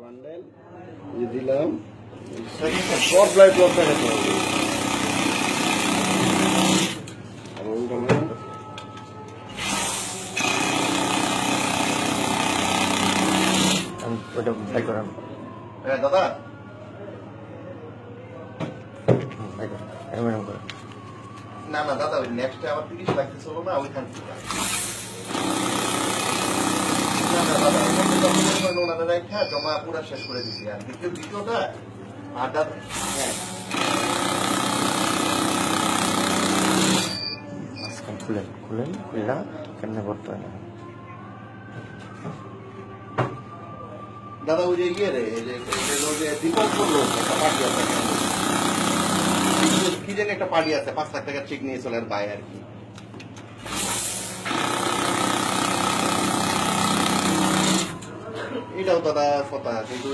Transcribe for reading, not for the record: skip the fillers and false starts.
Bundle দিলাম সব light লকটা খেতে হবে ওটা ভাই করাম। হ্যাঁ দাদা ভাই করাম এরকম করে। না না দাদা ওই নেক্সটে আবার 30 লাগতে চলো না ওইখান থেকে না না দাদা ওনারা রাখা জমা পুরা শেষ করে দিছি আর দ্বিতীয়টা আর দাদা হ্যাঁ আজকাল খুলেন খুলেন খুললা কেমনে করতে হয় না। দাদা ওই যে ইয়ে রে দীপক করলো একটা পার্টি আছে কি জানি একটা পার্টি আছে 5 লাখ টাকার চেক নিয়ে চলে আর বাই আর কি এটাও দাদা কথা কিন্তু